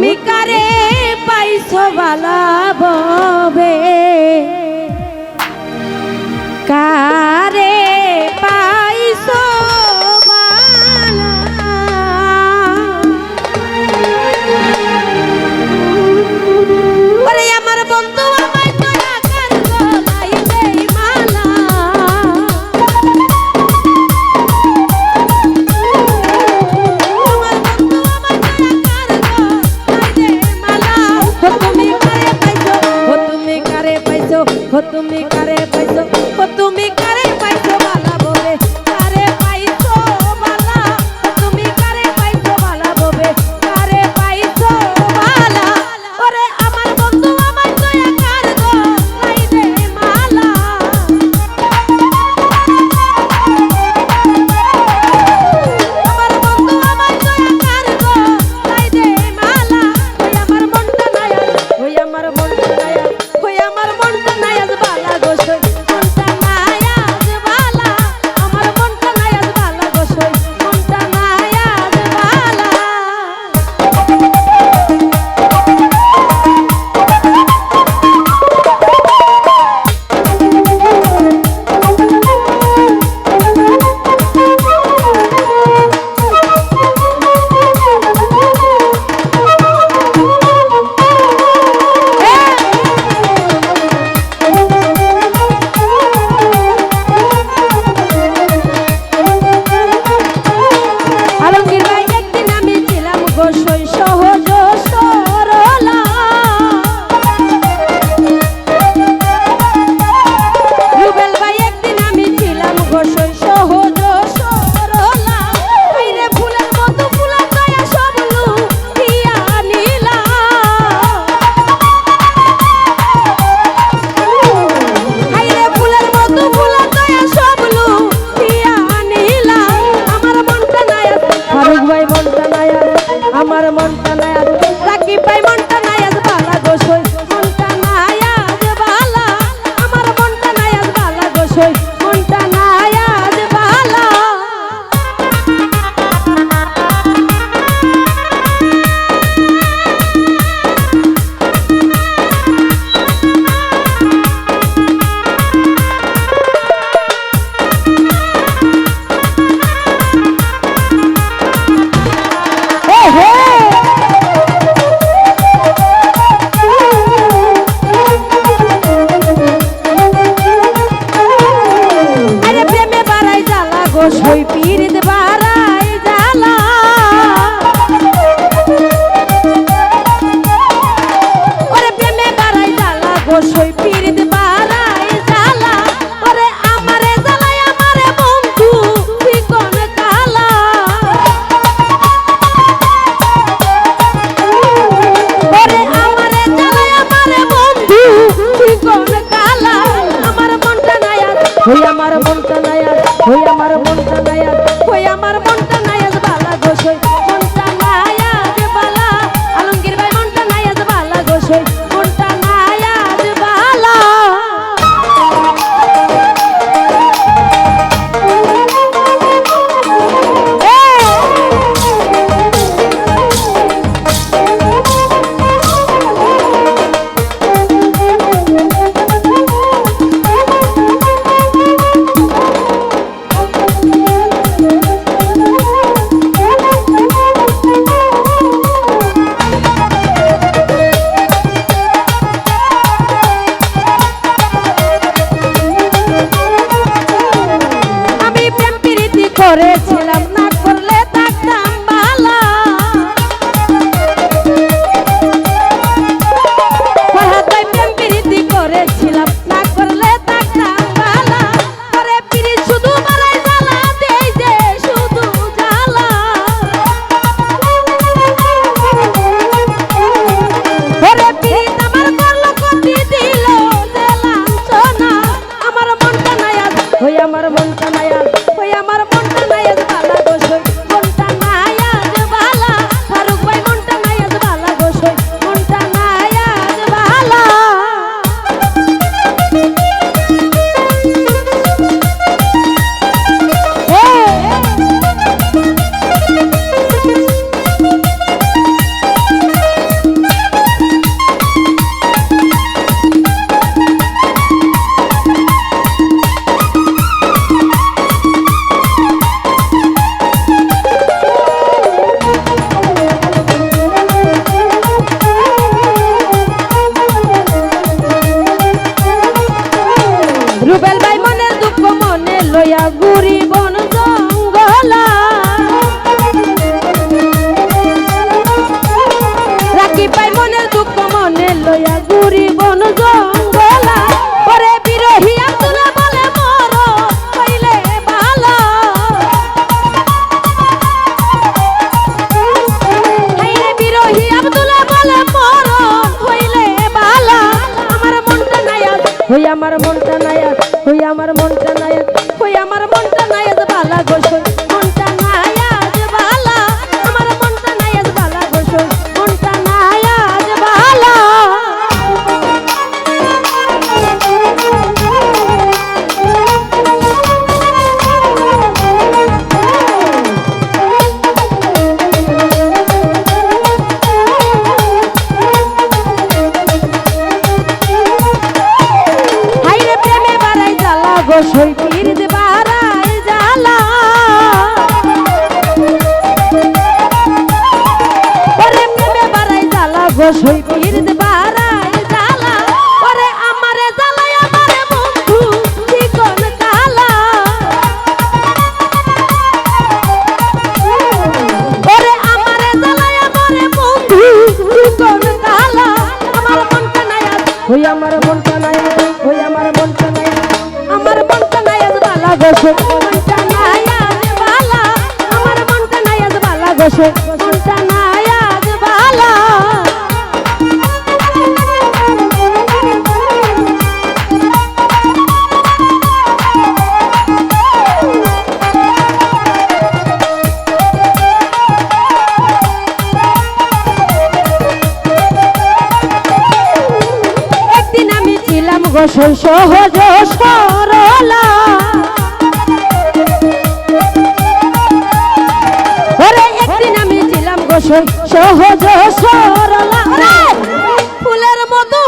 তুমি কারে পাইছো বালা ববে কারে পাইছো বালা ওরে আমার বন্ধু আমায় তোরা কার গলায় দেই মালা আমার বন্ধু আমায় তোরা কার গলায় দেই মালা ও তুমি কারে পাইছো ও তুমি কারে পাইছো ও তুমি কারে পাইছো ও তুমি কারে পাইছো বালা ববে কারে পাইছো বালা ও তুমি কারে পাইছো বালা ববে কারে পাইছো বালা ওরে আমার বন্ধু আমায় তোরা কার গলায় দেই মালা আমার বন্ধু আমায় তোরা কার গলায় দেই মালা ওই আমার মনটা নাই ওই আমার মনটা নাই ওই আমার মনটা নাই আজ বালা গোসই মনটা নাই আজ বালা আমার মনটা নাই আজ বালা গোসই মনটা নাই আজ বালা আলমগীর ভাই একদিন আমি ছিলাম গোসই সহজ সরলা রুবেল ভাই একদিন আমি ছিলাম গোসই সহজ সরলা আইরে ফুলের মতো ফুলা দয়া সব লুকিয়া নিলা আইরে ফুলের মতো ফুলা দয়া সব লুকিয়া নিলা আমার মনটা নাই ফারুক ভাই মনটা নাই আমার মনটা নাই রাকিব ভাই মনটা নাই আজ বালা গোসই মনটা নাই আজ বালা আমার মনটা নাই আজ বালা গোসই মনটা নাই আজ বালা আরে প্রেমে বাড়াই জ্বালা গোসই পীরিত বাড়াই জ্বালা ওরে প্রেমে বাড়াই জ্বালা গোসই পীরিত বাড়াই জ্বালা ওরে আমারে জ্বালাই আমারে বন্ধু চিকন কালা ওরে আমারে জ্বালাই আমারে বন্ধু চিকন কালা আমার মনটা নাই ওই আমার মনটা নাই ওই আমার মনটা নাই ওই আমার মনটা নাই আজ বালা গোসই মনটা নাই আজ বালা আলমগীর ভাই মনটা নাই আজ বালা গোসই মনটা নাই আজ বালা আমার মনটা নাই আজ, ওই আমার মনটা নাই আজ, ওই আমার মনটা নাই আজ বালা গোসল, মনটা নাই আজ বালা, আমার মনটা নাই আজ বালা গোসল, মনটা নাই আজ বালা। গোসই পীর বারাই জ্বালা, ওরে প্রেমে বারাই জ্বালা, গোসই পীর বারাই জ্বালা, ওরে আমারে জ্বালাই আমারে বন্ধু চিকন কালা, ওরে আমারে জ্বালাই আমারে বন্ধু চিকন কালা, আমার মনটা নাই আজ, ওই আমার মনটা নাই আজ, ওই আমার মনটা নাই আজ, আমার মনটা নাই আজ বালা গোসল, মনটা নাই আজ বালা, আমার মনটা নাই আজ বালা গোসল, মনটা নাই আজ বালা। একদিন আমি ছিলাম গোসল সহজ সরলা, ওরে একদিন আমি ছিলাম গোসল সহজ সরলা, ফুলের মতো